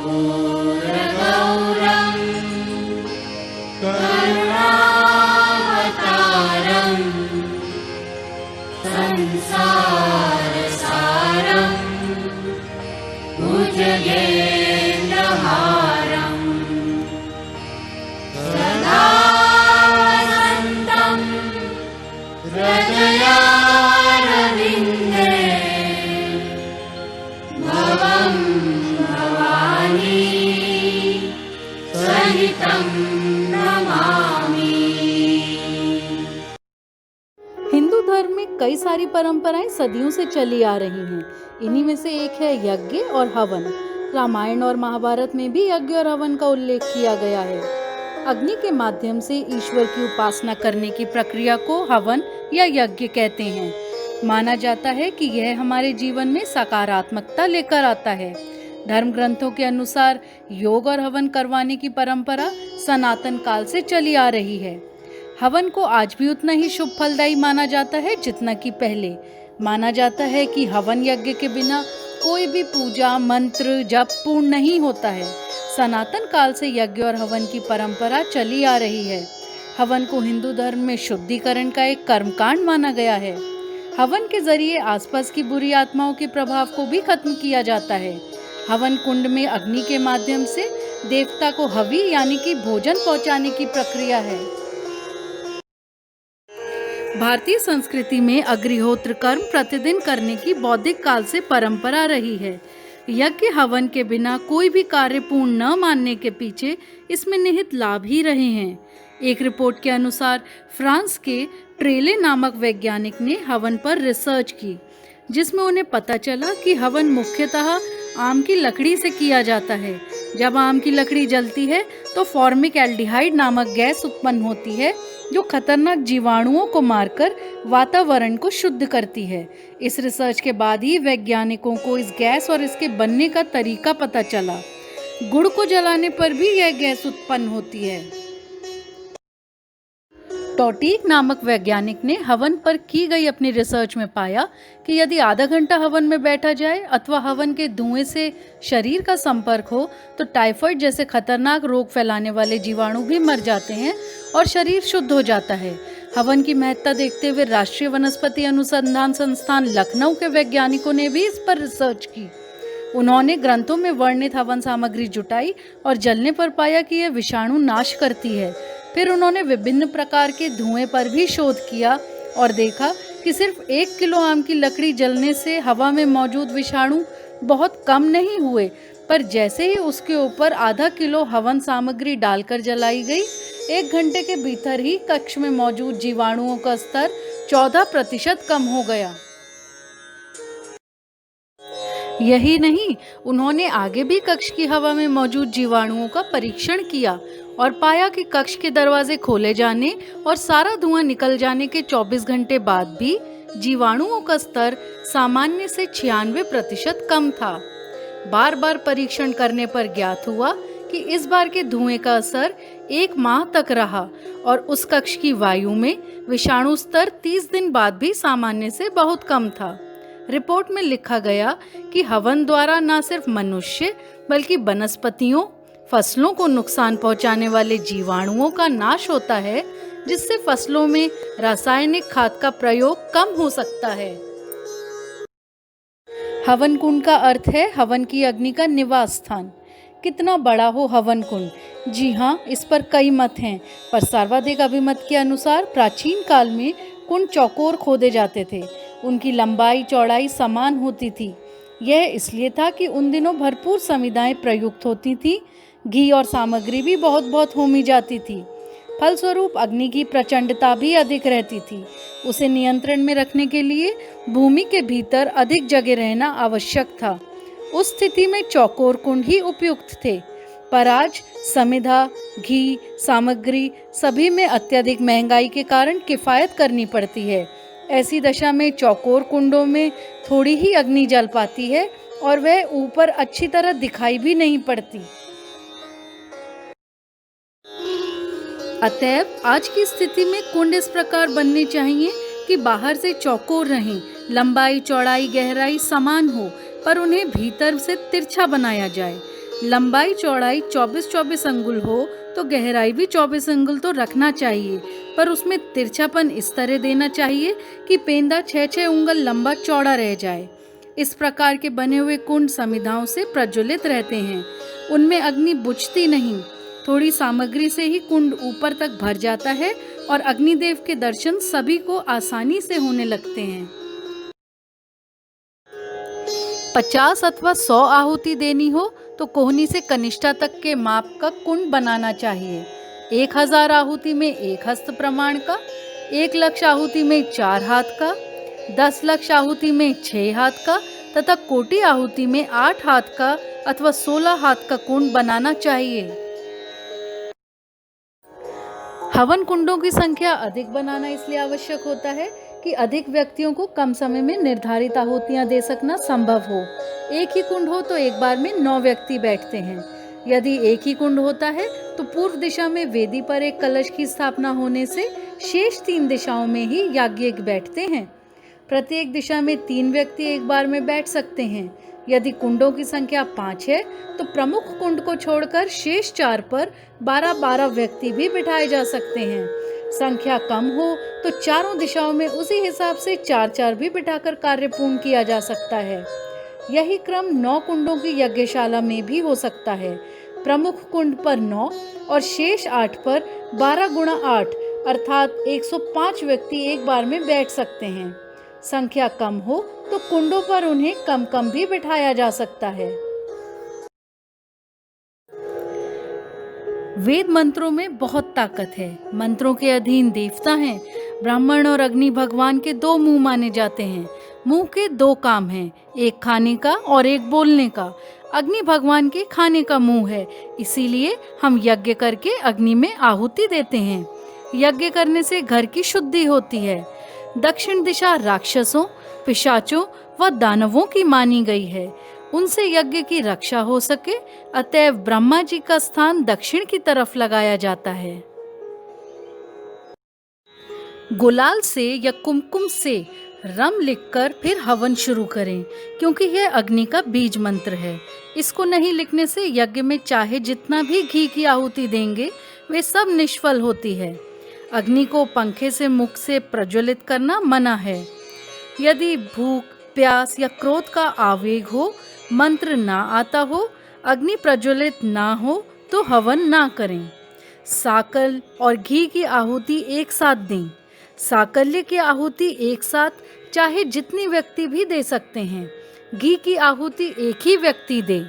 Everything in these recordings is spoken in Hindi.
कर्पूरगौरं करुणावतारं संसारसारं भुजगेन्द्रहारं सदा वसन्तं हृदयारविन्दे भवं भवानी सहितं नमामि। हिंदू धर्म में कई सारी परंपराएं सदियों से चली आ रही हैं। इन्हीं में से एक है यज्ञ और हवन। रामायण और महाभारत में भी यज्ञ और हवन का उल्लेख किया गया है। अग्नि के माध्यम से ईश्वर की उपासना करने की प्रक्रिया को हवन या यज्ञ कहते हैं। माना जाता है कि यह हमारे जीवन में सकारात्मकता लेकर आता है। धर्म ग्रंथों के अनुसार योग और हवन करवाने की परंपरा सनातन काल से चली आ रही है। हवन को आज भी उतना ही शुभ फलदायी माना जाता है जितना कि पहले। माना जाता है कि हवन यज्ञ के बिना कोई भी पूजा मंत्र जप पूर्ण नहीं होता है। सनातन काल से यज्ञ और हवन की परंपरा चली आ रही है। हवन को हिंदू धर्म में शुद्धिकरण का एक कर्मकांड माना गया है। हवन के जरिए आसपास की बुरी आत्माओं के प्रभाव को भी खत्म किया जाता है। हवन कुंड में अग्नि के माध्यम से देवता को हवि यानी कि भोजन पहुंचाने की प्रक्रिया है। भारतीय संस्कृति में अग्निहोत्र कर्म प्रतिदिन करने की बौद्धिक काल से परंपरा रही है। यज्ञ हवन के बिना कोई भी कार्य पूर्ण न मानने के पीछे इसमें निहित लाभ ही रहे हैं। एक रिपोर्ट के अनुसार फ्रांस के ट्रेले नामक वैज्ञानिक ने हवन पर रिसर्च की, जिसमें उन्हें पता चला कि हवन मुख्यतः आम की लकड़ी से किया जाता है। जब आम की लकड़ी जलती है तो फॉर्मिक एल्डिहाइड नामक गैस उत्पन्न होती है, जो खतरनाक जीवाणुओं को मारकर वातावरण को शुद्ध करती है। इस रिसर्च के बाद ही वैज्ञानिकों को इस गैस और इसके बनने का तरीका पता चला। गुड़ को जलाने पर भी यह गैस उत्पन्न होती है। टॉटीक नामक वैज्ञानिक ने हवन पर की गई अपनी रिसर्च में पाया कि यदि आधा घंटा हवन में बैठा जाए अथवा हवन के धुएं से शरीर का संपर्क हो तो टाइफाइड जैसे खतरनाक रोग फैलाने वाले जीवाणु भी मर जाते हैं और शरीर शुद्ध हो जाता है। हवन की महत्ता देखते हुए राष्ट्रीय वनस्पति अनुसंधान संस्थान लखनऊ के वैज्ञानिकों ने भी इस पर रिसर्च की। उन्होंने ग्रंथों में वर्णित हवन सामग्री जुटाई और जलने पर पाया कि यह विषाणु नाश करती है। फिर उन्होंने विभिन्न प्रकार के धुएं पर भी शोध किया और देखा कि सिर्फ 1 किलो आम की लकड़ी जलने से हवा में मौजूद विषाणु बहुत कम नहीं हुए, पर जैसे ही उसके ऊपर आधा किलो हवन सामग्री डालकर जलाई गई, 1 घंटे के भीतर ही कक्ष में मौजूद जीवाणुओं का स्तर 14% कम हो गया। यही नहीं, उन्होंने आगे भी कक्ष की हवा में मौजूद जीवाणुओं का परीक्षण किया और पाया कि कक्ष के दरवाजे खोले जाने और सारा धुआं निकल जाने के 24 घंटे बाद भी जीवाणुओं का स्तर सामान्य से 96% कम था। बार बार परीक्षण करने पर ज्ञात हुआ कि इस बार के धुएं का असर 1 माह तक रहा और उस कक्ष की वायु में विषाणु स्तर 30 दिन बाद भी सामान्य से बहुत कम था। रिपोर्ट में लिखा गया कि हवन द्वारा न सिर्फ मनुष्य बल्कि वनस्पतियों, फसलों को नुकसान पहुंचाने वाले जीवाणुओं का नाश होता है, जिससे फसलों में रासायनिक खाद का प्रयोग कम हो सकता है। हवन कुंड का अर्थ है हवन की अग्नि का निवास स्थान। कितना बड़ा हो हवन कुंड? जी हाँ, इस पर कई मत हैं, पर सर्वाधिक अभिमत के अनुसार प्राचीन काल में कुंड चौकोर खोदे जाते थे। उनकी लंबाई चौड़ाई समान होती थी। यह इसलिए था कि उन दिनों भरपूर समिधाएं प्रयुक्त होती थी। घी और सामग्री भी बहुत बहुत होमी जाती थी। फलस्वरूप अग्नि की प्रचंडता भी अधिक रहती थी। उसे नियंत्रण में रखने के लिए भूमि के भीतर अधिक जगह रहना आवश्यक था। उस स्थिति में चौकोर कुंड ही उपयुक्त थे। पर आज समिधा, घी, सामग्री सभी में अत्यधिक महंगाई के कारण किफ़ायत करनी पड़ती है। ऐसी दशा में चौकोर कुंडों में थोड़ी ही अग्नि जल पाती है और वह ऊपर अच्छी तरह दिखाई भी नहीं पड़ती। अतएव आज की स्थिति में कुंड इस प्रकार बनने चाहिए कि बाहर से चौकोर रहें, लंबाई, चौड़ाई, गहराई समान हो, पर उन्हें भीतर से तिरछा बनाया जाए। लंबाई चौड़ाई 24-24 अंगुल हो तो गहराई भी 24 अंगुल तो रखना चाहिए, पर उसमें तिरछापन इस तरह देना चाहिए कि पेंदा 6-6 अंगुल लंबा चौड़ा रह जाए। इस प्रकार के बने हुए कुंड समिधाओं से प्रज्वलित रहते हैं। उनमें अग्नि बुझती नहीं। थोड़ी सामग्री से ही कुंड ऊपर तक भर जाता है और अग्निदेव के दर्शन सभी को आसानी से होने लगते हैं। 50 अथवा 100 आहुति देनी हो तो कोहनी से कनिष्ठा तक के माप का कुंड बनाना चाहिए। 1000 आहुति में 1 हस्त प्रमाण का, 1 लक्ष आहुति में 4 हाथ का, 10 लक्ष आहुति में 6 हाथ का तथा कोटि आहुति में 8 हाथ का अथवा 16 हाथ का कुंड बनाना चाहिए। हवन कुंडों की संख्या अधिक बनाना इसलिए आवश्यक होता है कि अधिक व्यक्तियों को कम समय में निर्धारित आहुतियां दे सकना संभव हो। एक ही कुंड हो तो एक बार में 9 व्यक्ति बैठते हैं। यदि एक ही कुंड होता है तो पूर्व दिशा में वेदी पर एक कलश की स्थापना होने से शेष 3 दिशाओं में ही याज्ञिक बैठते हैं। प्रत्येक दिशा में 3 व्यक्ति एक बार में बैठ सकते हैं। यदि कुंडों की संख्या 5 है तो प्रमुख कुंड को छोड़कर शेष 4 पर 12-12 व्यक्ति भी बिठाए जा सकते हैं। संख्या कम हो तो चारों दिशाओं में उसी हिसाब से 4-4 भी बिठाकर कार्य पूर्ण किया जा सकता है। यही क्रम 9 कुंडों की यज्ञशाला में भी हो सकता है। प्रमुख कुंड पर 9 और शेष 8 पर 12 गुणा 8 अर्थात 105 व्यक्ति एक बार में बैठ सकते हैं। संख्या कम हो तो कुंडों पर उन्हें कम कम भी बिठाया जा सकता है। वेद मंत्रों में बहुत ताकत है। मंत्रों के अधीन देवता हैं। ब्राह्मण और अग्नि भगवान के 2 मुंह माने जाते हैं। मुंह के 2 काम हैं, एक खाने का और एक बोलने का। अग्नि भगवान के खाने का मुंह है, इसीलिए हम यज्ञ करके अग्नि में आहुति देते हैं। यज्ञ करने से घर की शुद्धि होती है। दक्षिण दिशा राक्षसों, पिशाचों व दानवों की मानी गई है। उनसे यज्ञ की रक्षा हो सके, अतएव ब्रह्मा जी का स्थान दक्षिण की तरफ लगाया जाता है। गुलाल से या कुमकुम से रम लिखकर फिर हवन शुरू करें, क्योंकि यह अग्नि का बीज मंत्र है। इसको नहीं लिखने से यज्ञ में चाहे जितना भी घी की आहुति देंगे वे सब निष्फल होती है। अग्नि को पंखे से मुख से प्रज्वलित करना मना है। यदि भूख, प्यास या क्रोध का आवेग हो, मंत्र ना आता हो, अग्नि प्रज्वलित ना हो तो हवन ना करें। साकल और घी की आहुति एक साथ दें। साकल्य की आहुति एक साथ चाहे जितनी व्यक्ति भी दे सकते हैं। घी की आहुति एक ही व्यक्ति दे।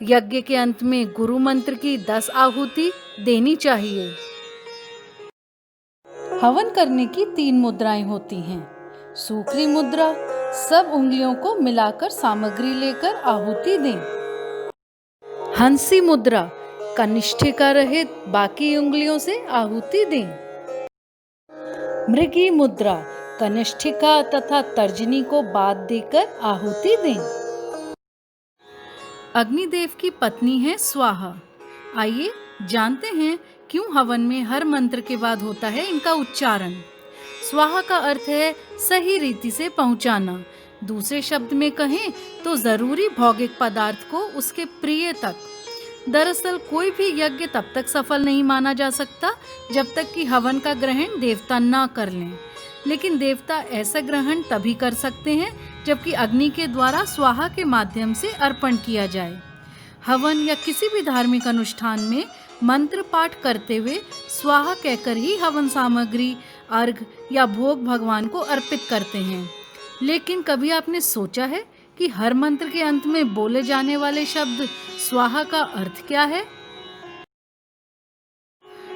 यज्ञ के अंत में गुरु मंत्र की 10 आहुति देनी चाहिए। हवन करने की 3 मुद्राएं होती हैं। सूखरी मुद्रा, सब उंगलियों को मिलाकर सामग्री लेकर आहुति दें। हंसी मुद्रा, कनिष्ठिका रहित बाकी उंगलियों से आहुति दें। मृगी मुद्रा, कनिष्ठिका तथा तर्जनी को बाद देकर आहुति दें। अग्निदेव की पत्नी है स्वाहा। आइए जानते हैं क्यों हवन में हर मंत्र के बाद होता है इनका उच्चारण। स्वाहा का अर्थ है सही रीति से पहुंचाना। दूसरे शब्द में कहें तो जरूरी भौतिक पदार्थ को उसके प्रिय तक। दरअसल कोई भी यज्ञ तब तक सफल नहीं माना जा सकता जब तक कि हवन का ग्रहण देवता ना कर लें। लेकिन देवता ऐसा ग्रहण तभी कर सकते हैं जबकि अग्नि के द्वारा स्वाहा के माध्यम से अर्पण किया जाए। हवन या किसी भी धार्मिक अनुष्ठान में मंत्र पाठ करते हुए स्वाहा कहकर ही हवन सामग्री, अर्घ या भोग भगवान को अर्पित करते हैं। लेकिन कभी आपने सोचा है कि हर मंत्र के अंत में बोले जाने वाले शब्द स्वाहा का अर्थ क्या है?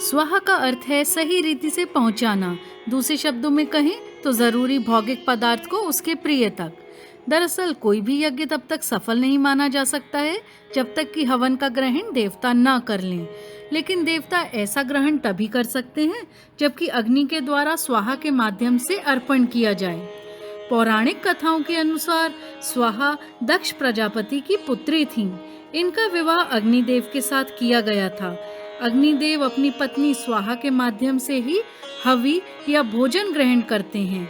स्वाहा का अर्थ है सही रीति से पहुंचाना। दूसरे शब्दों में कहें तो जरूरी भौतिक पदार्थ को उसके प्रिय तक। दरअसल कोई भी यज्ञ तब तक सफल नहीं माना जा सकता है जब तक कि हवन का ग्रहण देवता ना कर लें। लेकिन देवता ऐसा ग्रहण तभी कर सकते हैं जबकि अग्नि के द्वारा स्वाहा के माध्यम से अर्पण किया जाए। पौराणिक कथाओं के अनुसार स्वाहा दक्ष प्रजापति की पुत्री थीं। इनका विवाह अग्निदेव के साथ किया गया था। अग्निदेव अपनी पत्नी स्वाहा के माध्यम से ही हवि या भोजन ग्रहण करते हैं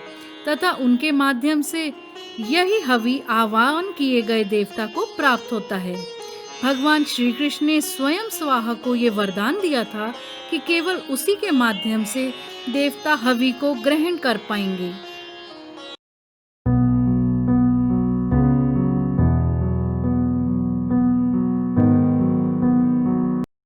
तथा उनके माध्यम से यही हवि आह्वान किए गए देवता को प्राप्त होता है। भगवान श्री कृष्ण ने स्वयं स्वाहा को ये वरदान दिया था कि केवल उसी के माध्यम से देवता हवि को ग्रहण कर पाएंगे।